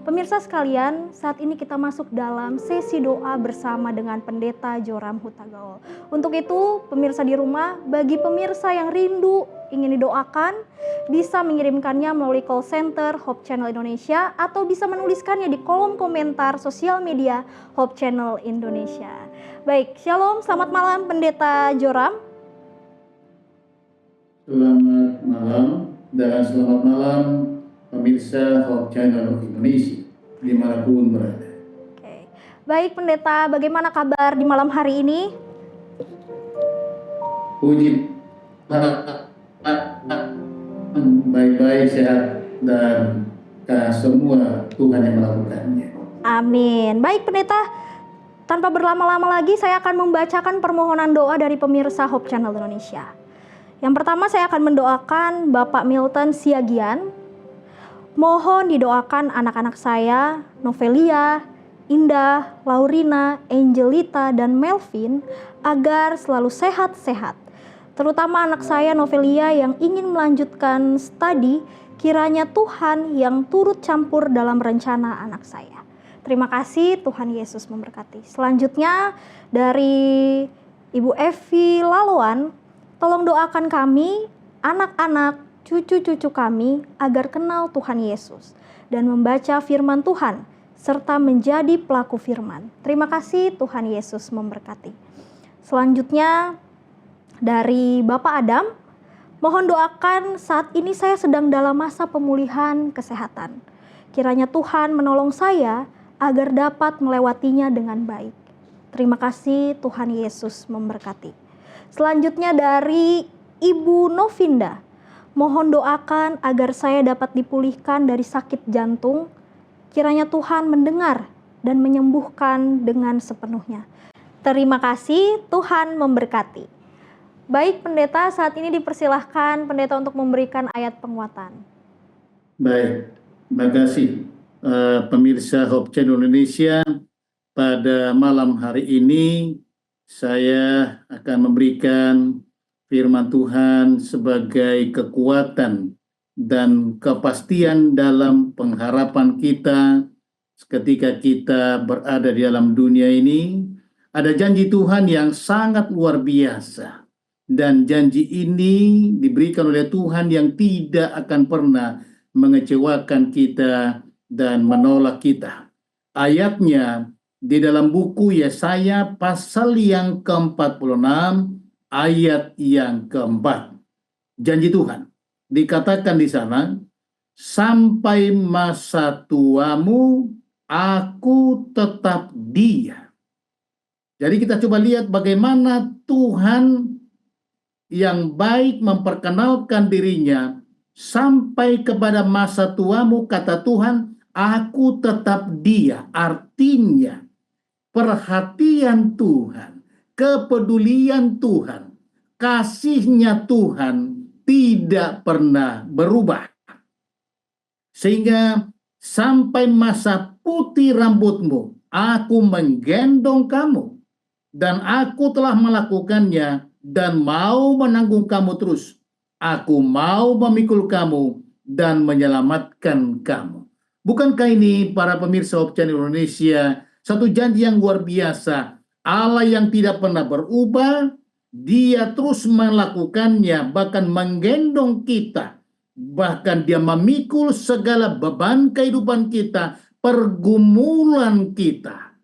Pemirsa sekalian, saat ini kita masuk dalam sesi doa bersama dengan Pendeta Joram Hutagaol. Untuk itu, pemirsa di rumah, bagi pemirsa yang rindu ingin didoakan, bisa mengirimkannya melalui call center Hope Channel Indonesia atau bisa menuliskannya di kolom komentar sosial media Hope Channel Indonesia. Baik, Shalom, selamat malam Pendeta Joram. Selamat malam dan selamat malam pemirsa Hope Channel Indonesia dimanapun berada. Oke. Baik Pendeta, bagaimana kabar di malam hari ini? Puji Tuhan, baik-baik, sehat, dan semua Tuhan yang melakukannya. Amin. Baik Pendeta, tanpa berlama-lama lagi saya akan membacakan permohonan doa dari pemirsa Hope Channel Indonesia. Yang pertama saya akan mendoakan Bapak Milton Siagian. Mohon didoakan anak-anak saya, Novelia, Indah, Laurina, Angelita, dan Melvin agar selalu sehat-sehat. Terutama anak saya Novelia yang ingin melanjutkan studi, kiranya Tuhan yang turut campur dalam rencana anak saya. Terima kasih, Tuhan Yesus memberkati. Selanjutnya dari Ibu Evi Laloan, tolong doakan kami, anak-anak, cucu-cucu kami agar kenal Tuhan Yesus dan membaca firman Tuhan serta menjadi pelaku firman. Terima kasih, Tuhan Yesus memberkati. Selanjutnya dari Bapak Adam, mohon doakan saat ini saya sedang dalam masa pemulihan kesehatan. Kiranya Tuhan menolong saya agar dapat melewatinya dengan baik. Terima kasih, Tuhan Yesus memberkati. Selanjutnya dari Ibu Novinda, mohon doakan agar saya dapat dipulihkan dari sakit jantung. Kiranya Tuhan mendengar dan menyembuhkan dengan sepenuhnya. Terima kasih, Tuhan memberkati. Baik Pendeta, saat ini dipersilahkan Pendeta untuk memberikan ayat penguatan. Baik, terima kasih pemirsa Hope Channel Indonesia. Pada malam hari ini saya akan memberikan firman Tuhan sebagai kekuatan dan kepastian dalam pengharapan kita ketika kita berada di dalam dunia ini. Ada janji Tuhan yang sangat luar biasa, dan janji ini diberikan oleh Tuhan yang tidak akan pernah mengecewakan kita dan menolak kita. Ayatnya di dalam buku Yesaya pasal yang ke-46 ayat yang keempat. Janji Tuhan dikatakan di sana, sampai masa tuamu aku tetap Dia. Jadi kita coba lihat bagaimana Tuhan yang baik memperkenalkan dirinya. Sampai kepada masa tuamu, kata Tuhan, aku tetap Dia. Artinya perhatian Tuhan, kepedulian Tuhan, kasihnya Tuhan tidak pernah berubah. Sehingga sampai masa putih rambutmu, aku menggendong kamu, dan aku telah melakukannya dan mau menanggung kamu terus. Aku mau memikul kamu dan menyelamatkan kamu. Bukankah ini para pemirsa Hope Channel Indonesia satu janji yang luar biasa? Allah yang tidak pernah berubah, Dia terus melakukannya, bahkan menggendong kita. Bahkan Dia memikul segala beban kehidupan kita, pergumulan kita.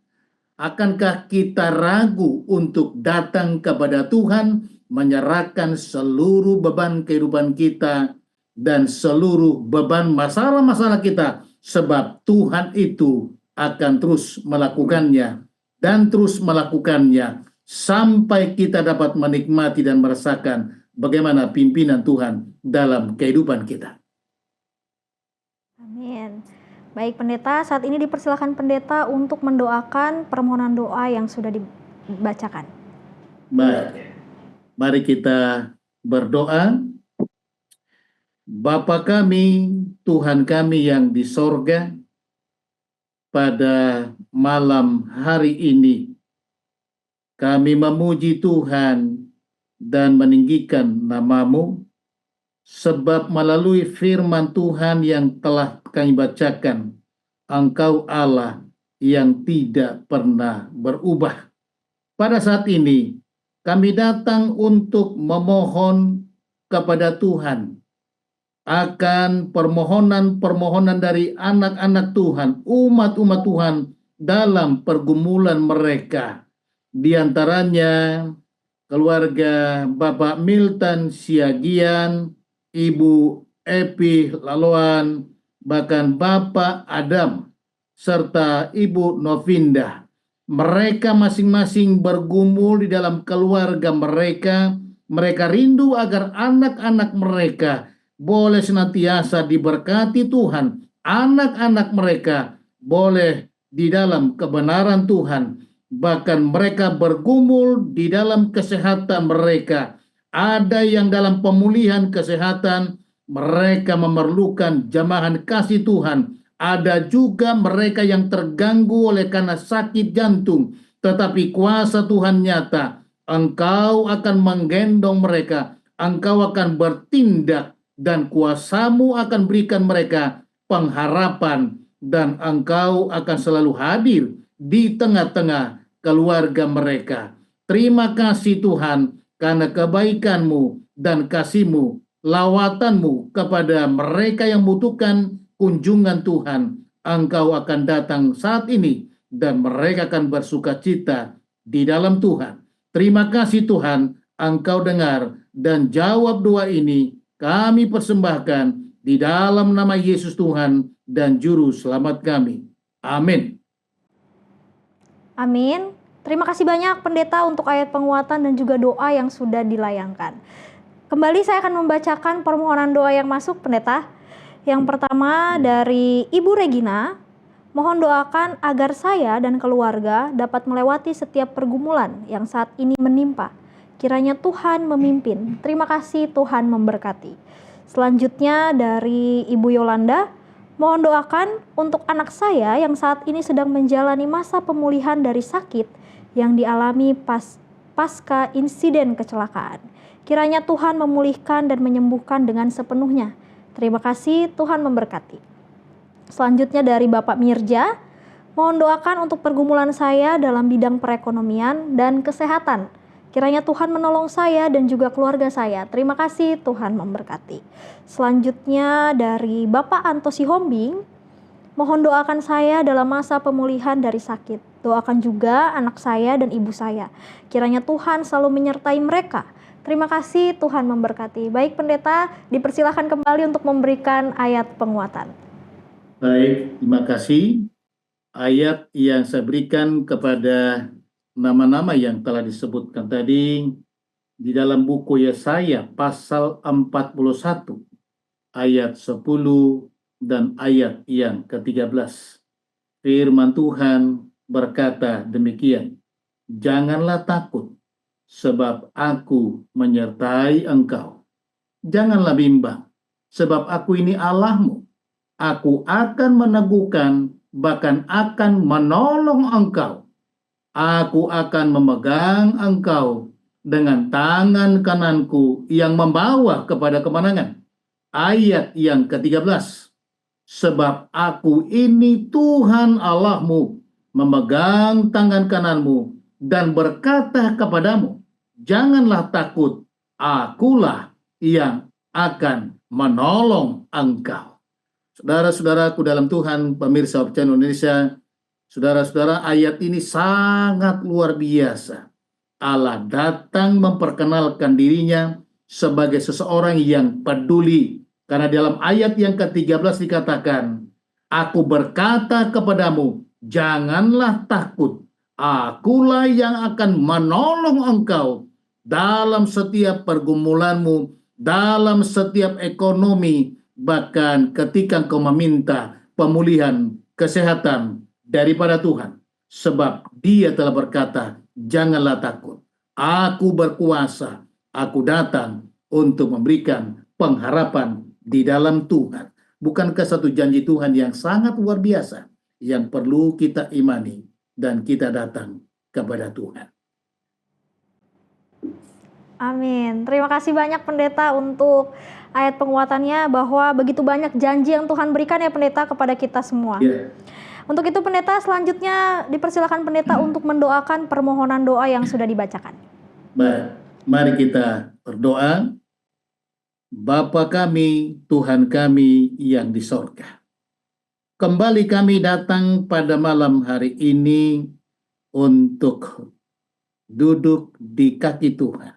Akankah kita ragu untuk datang kepada Tuhan, menyerahkan seluruh beban kehidupan kita dan seluruh beban masalah-masalah kita, sebab Tuhan itu akan terus melakukannya dan terus melakukannya sampai kita dapat menikmati dan merasakan bagaimana pimpinan Tuhan dalam kehidupan kita. Amin. Baik Pendeta, saat ini dipersilakan Pendeta untuk mendoakan permohonan doa yang sudah dibacakan. Baik, mari kita berdoa. Bapa kami, Tuhan kami yang di sorga, pada malam hari ini kami memuji Tuhan dan meninggikan nama-Mu, sebab melalui firman Tuhan yang telah kami bacakan, Engkau Allah yang tidak pernah berubah. Pada saat ini, kami datang untuk memohon kepada Tuhan akan permohonan-permohonan dari anak-anak Tuhan, umat-umat Tuhan dalam pergumulan mereka. Di antaranya keluarga Bapak Milton Siagian, Ibu Epi Laloan, bahkan Bapak Adam, serta Ibu Novinda. Mereka masing-masing bergumul di dalam keluarga mereka. Mereka rindu agar anak-anak mereka boleh senantiasa diberkati Tuhan. Anak-anak mereka boleh di dalam kebenaran Tuhan. Bahkan mereka bergumul di dalam kesehatan mereka. Ada yang dalam pemulihan kesehatan, mereka memerlukan jamahan kasih Tuhan. Ada juga mereka yang terganggu oleh karena sakit jantung, tetapi kuasa Tuhan nyata. Engkau akan menggendong mereka, engkau akan bertindak, dan kuasamu akan berikan mereka pengharapan, dan engkau akan selalu hadir di tengah-tengah keluarga mereka. Terima kasih Tuhan karena kebaikan-Mu dan kasih-Mu, lawatanmu kepada mereka yang membutuhkan kunjungan Tuhan. Engkau akan datang saat ini dan mereka akan bersuka cita di dalam Tuhan. Terima kasih Tuhan, Engkau dengar dan jawab doa ini. Kami persembahkan di dalam nama Yesus Tuhan dan Juru Selamat kami. Amin. Amin. Terima kasih banyak pendeta untuk ayat penguatan dan juga doa yang sudah dilayangkan. Kembali saya akan membacakan permohonan doa yang masuk, pendeta. Yang pertama dari Ibu Regina, mohon doakan agar saya dan keluarga dapat melewati setiap pergumulan yang saat ini menimpa. Kiranya Tuhan memimpin. Terima kasih, Tuhan memberkati. Selanjutnya dari Ibu Yolanda, mohon doakan untuk anak saya yang saat ini sedang menjalani masa pemulihan dari sakit yang dialami pasca insiden kecelakaan. Kiranya Tuhan memulihkan dan menyembuhkan dengan sepenuhnya. Terima kasih, Tuhan memberkati. Selanjutnya dari Bapak Mirja, mohon doakan untuk pergumulan saya dalam bidang perekonomian dan kesehatan. Kiranya Tuhan menolong saya dan juga keluarga saya. Terima kasih, Tuhan memberkati. Selanjutnya dari Bapak Antosi Hombing, mohon doakan saya dalam masa pemulihan dari sakit. Doakan juga anak saya dan ibu saya. Kiranya Tuhan selalu menyertai mereka. Terima kasih, Tuhan memberkati. Baik pendeta, dipersilahkan kembali untuk memberikan ayat penguatan. Baik, terima kasih. Ayat yang saya berikan kepada nama-nama yang telah disebutkan tadi di dalam buku Yesaya pasal 41 ayat 10 dan ayat yang ke-13. Firman Tuhan berkata demikian, janganlah takut, sebab aku menyertai engkau. Janganlah bimbang, sebab aku ini Allahmu. Aku akan meneguhkan, bahkan akan menolong engkau. Aku akan memegang engkau dengan tangan kananku yang membawa kepada kemenangan. Ayat yang ke-13. Sebab aku ini Tuhan Allahmu, memegang tangan kananmu dan berkata kepadamu, janganlah takut, akulah yang akan menolong engkau. Saudara-saudaraku dalam Tuhan, pemirsa Hope Channel Indonesia, saudara-saudara, ayat ini sangat luar biasa. Allah datang memperkenalkan dirinya sebagai seseorang yang peduli. Karena dalam ayat yang ke-13 dikatakan, aku berkata kepadamu, janganlah takut, akulah yang akan menolong engkau dalam setiap pergumulanmu, dalam setiap ekonomi, bahkan ketika engkau meminta pemulihan kesehatan daripada Tuhan. Sebab Dia telah berkata, janganlah takut, aku berkuasa, aku datang untuk memberikan pengharapan di dalam Tuhan. Bukankah satu janji Tuhan yang sangat luar biasa yang perlu kita imani dan kita datang kepada Tuhan. Amin. Terima kasih banyak pendeta untuk ayat penguatannya bahwa begitu banyak janji yang Tuhan berikan ya pendeta kepada kita semua. Ya, Untuk itu pendeta selanjutnya dipersilakan pendeta untuk mendoakan permohonan doa yang sudah dibacakan. baik. Mari kita berdoa. Bapa kami, Tuhan kami yang di sorga. Kembali kami datang pada malam hari ini untuk duduk di kaki Tuhan.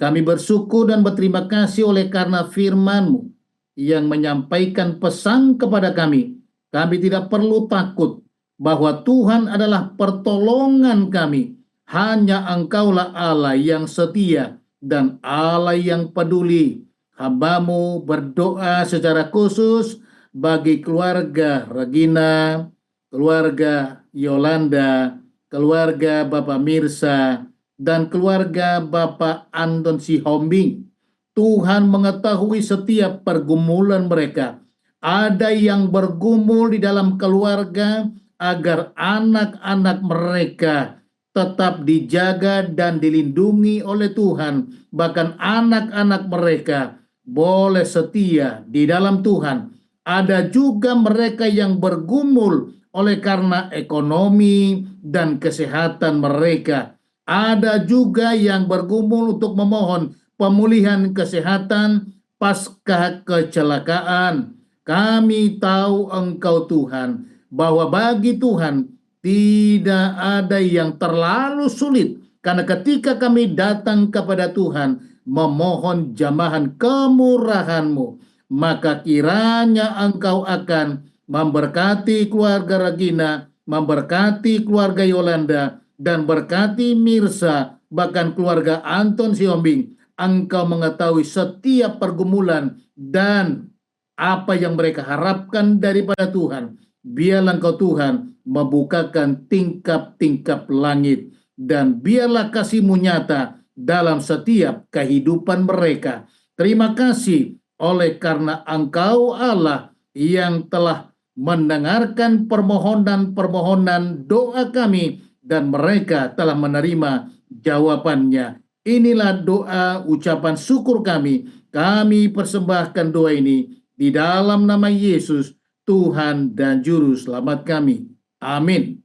Kami bersyukur dan berterima kasih oleh karena firman-Mu yang menyampaikan pesan kepada kami. Kami tidak perlu takut bahwa Tuhan adalah pertolongan kami. Hanya Engkaulah Allah yang setia dan Allah yang peduli. Hamba-Mu berdoa secara khusus bagi keluarga Regina, keluarga Yolanda, keluarga Bapak Mirsa, dan keluarga Bapak Anton Sihombing. Tuhan mengetahui setiap pergumulan mereka. Ada yang bergumul di dalam keluarga agar anak-anak mereka tetap dijaga dan dilindungi oleh Tuhan. Bahkan anak-anak mereka boleh setia di dalam Tuhan. Ada juga mereka yang bergumul oleh karena ekonomi dan kesehatan mereka. Ada juga yang bergumul untuk memohon pemulihan kesehatan pasca kecelakaan. Kami tahu Engkau Tuhan, bahwa bagi Tuhan tidak ada yang terlalu sulit. Karena ketika kami datang kepada Tuhan, memohon jamahan kemurahan-Mu, maka kiranya Engkau akan memberkati keluarga Regina, memberkati keluarga Yolanda, dan berkati Mirsa, bahkan keluarga Anton Siombing. Engkau mengetahui setiap pergumulan dan apa yang mereka harapkan daripada Tuhan. Biarlah Engkau Tuhan membukakan tingkap-tingkap langit, dan biarlah kasih-Mu nyata dalam setiap kehidupan mereka. Terima kasih oleh karena Engkau Allah yang telah mendengarkan permohonan-permohonan doa kami, dan mereka telah menerima jawabannya. Inilah doa ucapan syukur kami. Kami persembahkan doa ini di dalam nama Yesus, Tuhan dan Juru Selamat kami. Amin.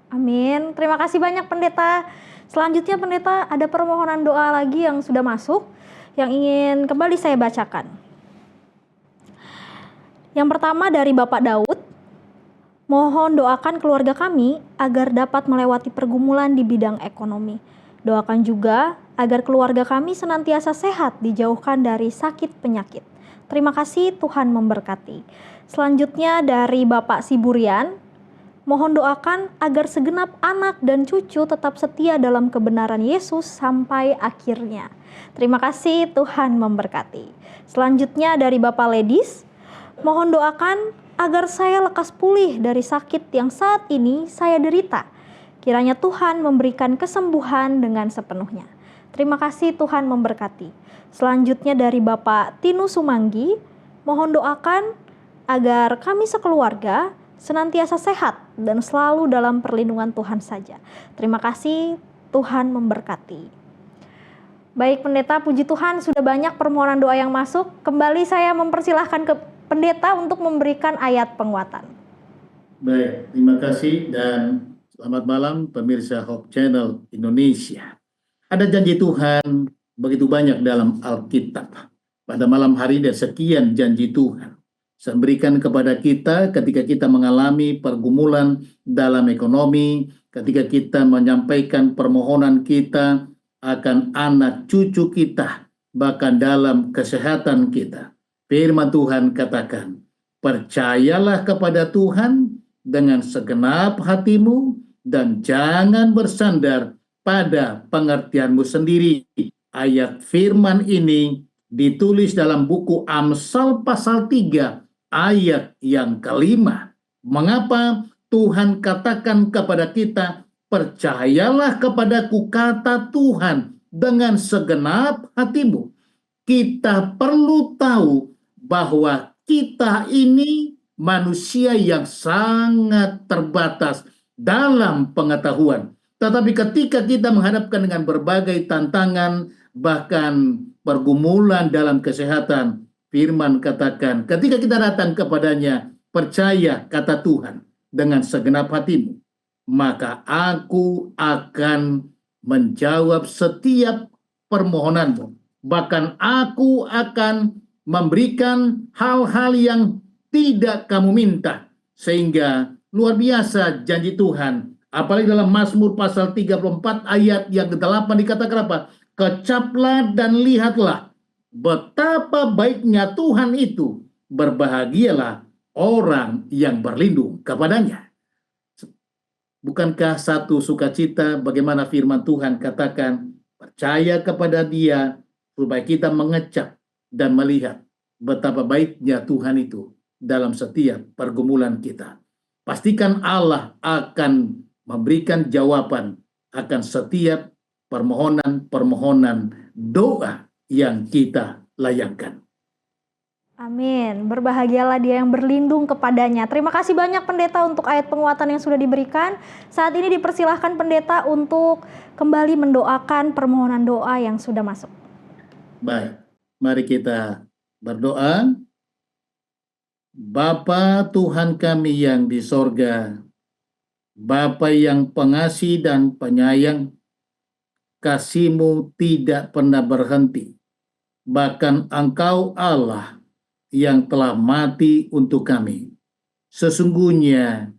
Amin. Terima kasih banyak pendeta. Selanjutnya pendeta, ada permohonan doa lagi yang sudah masuk yang ingin kembali saya bacakan. Yang pertama dari Bapak Daud. Mohon doakan keluarga kami agar dapat melewati pergumulan di bidang ekonomi. Doakan juga agar keluarga kami senantiasa sehat, dijauhkan dari sakit penyakit. Terima kasih, Tuhan memberkati. Selanjutnya dari Bapak Siburian, mohon doakan agar segenap anak dan cucu tetap setia dalam kebenaran Yesus sampai akhirnya. Terima kasih, Tuhan memberkati. Selanjutnya dari Bapak Ledis, mohon doakan agar saya lekas pulih dari sakit yang saat ini saya derita. Kiranya Tuhan memberikan kesembuhan dengan sepenuhnya. Terima kasih, Tuhan memberkati. Selanjutnya dari Bapak Tinu Sumanggi, mohon doakan agar kami sekeluarga senantiasa sehat dan selalu dalam perlindungan Tuhan saja. Terima kasih, Tuhan memberkati. Baik pendeta, puji Tuhan sudah banyak permohonan doa yang masuk. Kembali saya mempersilahkan ke pendeta untuk memberikan ayat penguatan. Baik, terima kasih dan selamat malam pemirsa Hope Channel Indonesia. Ada janji Tuhan begitu banyak dalam Alkitab. Pada malam hari ada sekian janji Tuhan yang berikan kepada kita ketika kita mengalami pergumulan dalam ekonomi, ketika kita menyampaikan permohonan kita akan anak cucu kita, bahkan dalam kesehatan kita. Firman Tuhan katakan, percayalah kepada Tuhan dengan segenap hatimu dan jangan bersandar pada pengertianmu sendiri. Ayat firman ini ditulis dalam buku Amsal pasal 3 ayat yang kelima. Mengapa Tuhan katakan kepada kita, percayalah kepadaku, kata Tuhan, dengan segenap hatimu. Kita perlu tahu bahwa kita ini manusia yang sangat terbatas dalam pengetahuan. Tetapi ketika kita menghadapkan dengan berbagai tantangan, bahkan pergumulan dalam kesehatan. Firman katakan, ketika kita datang kepadanya, percaya kata Tuhan dengan segenap hatimu, maka aku akan menjawab setiap permohonanmu. Bahkan aku akan memberikan hal-hal yang tidak kamu minta. Sehingga luar biasa janji Tuhan. Apalagi dalam Mazmur pasal 34 ayat yang ke-8 dikatakan apa? Kecaplah dan lihatlah betapa baiknya Tuhan itu. Berbahagialah orang yang berlindung kepadanya. Bukankah satu sukacita bagaimana firman Tuhan katakan, percaya kepada Dia supaya kita mengecap dan melihat betapa baiknya Tuhan itu dalam setiap pergumulan kita. Pastikan Allah akan memberikan jawaban akan setiap permohonan-permohonan doa yang kita layangkan. Amin. Berbahagialah dia yang berlindung kepadanya. Terima kasih banyak pendeta untuk ayat penguatan yang sudah diberikan. Saat ini dipersilahkan pendeta untuk kembali mendoakan permohonan doa yang sudah masuk. Baik, mari kita berdoa. Bapa Tuhan kami yang di sorga, Bapa yang pengasih dan penyayang, kasih-Mu tidak pernah berhenti. Bahkan Engkau Allah yang telah mati untuk kami. Sesungguhnya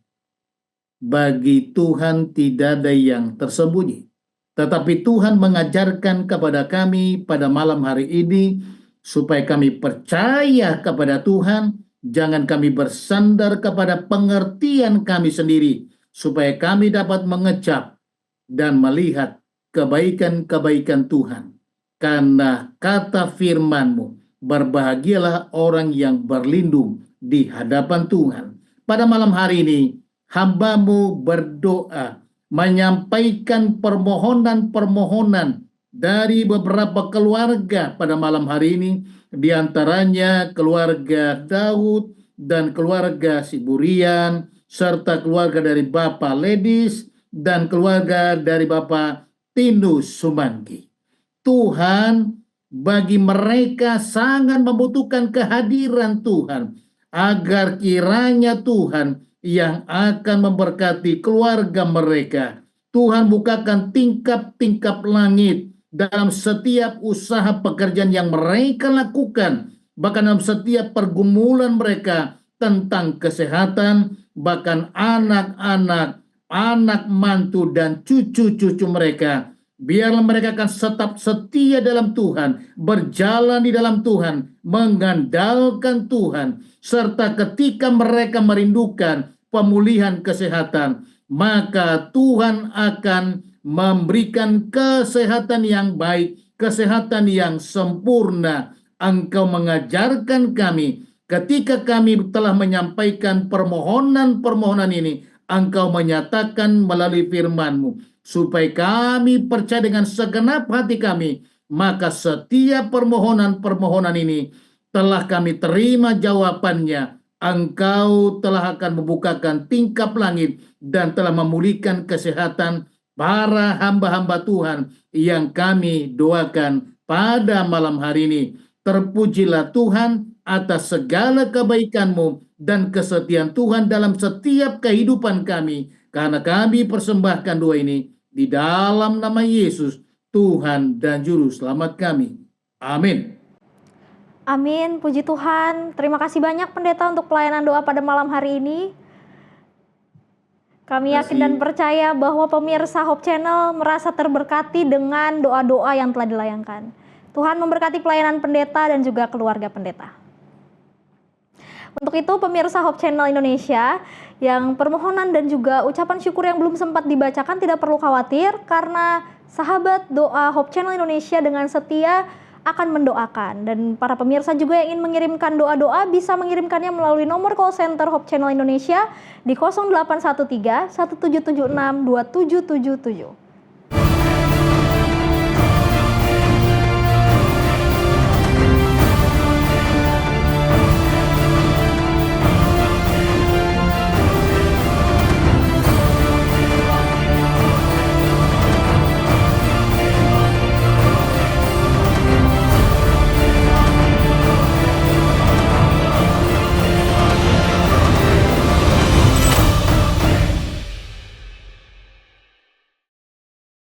bagi Tuhan tidak ada yang tersembunyi. Tetapi Tuhan mengajarkan kepada kami pada malam hari ini supaya kami percaya kepada Tuhan, jangan kami bersandar kepada pengertian kami sendiri, supaya kami dapat mengecap dan melihat kebaikan-kebaikan Tuhan. Karena kata firman-Mu, berbahagialah orang yang berlindung di hadapan Tuhan. Pada malam hari ini, hamba-Mu berdoa, menyampaikan permohonan-permohonan dari beberapa keluarga pada malam hari ini, di antaranya keluarga Daud dan keluarga Siburian, serta keluarga dari Bapak Ledis dan keluarga dari Bapak Tinus Sumanggi. Tuhan, bagi mereka sangat membutuhkan kehadiran Tuhan, agar kiranya Tuhan yang akan memberkati keluarga mereka. Tuhan bukakan tingkap-tingkap langit dalam setiap usaha pekerjaan yang mereka lakukan, bahkan dalam setiap pergumulan mereka tentang kesehatan, bahkan anak-anak, anak mantu dan cucu-cucu mereka. Biarlah mereka akan tetap setia dalam Tuhan, berjalan di dalam Tuhan, mengandalkan Tuhan, serta ketika mereka merindukan pemulihan kesehatan, maka Tuhan akan memberikan kesehatan yang baik, kesehatan yang sempurna. Engkau mengajarkan kami, ketika kami telah menyampaikan permohonan-permohonan ini, Engkau menyatakan melalui firman-Mu, supaya kami percaya dengan segenap hati kami, maka setiap permohonan-permohonan ini telah kami terima jawabannya. Engkau telah akan membukakan tingkap langit dan telah memulihkan kesehatan para hamba-hamba Tuhan yang kami doakan pada malam hari ini. Terpujilah Tuhan atas segala kebaikan-Mu dan kesetiaan Tuhan dalam setiap kehidupan kami, karena kami persembahkan doa ini di dalam nama Yesus, Tuhan dan Juru Selamat kami. Amin. Amin, puji Tuhan. Terima kasih banyak pendeta untuk pelayanan doa pada malam hari ini. Kami yakin dan percaya bahwa pemirsa Hope Channel merasa terberkati dengan doa-doa yang telah dilayangkan. Tuhan memberkati pelayanan pendeta dan juga keluarga pendeta. Untuk itu pemirsa Hope Channel Indonesia, yang permohonan dan juga ucapan syukur yang belum sempat dibacakan tidak perlu khawatir, karena sahabat doa Hope Channel Indonesia dengan setia akan mendoakan. Dan para pemirsa juga yang ingin mengirimkan doa-doa bisa mengirimkannya melalui nomor call center Hope Channel Indonesia di 0813 1776 2777.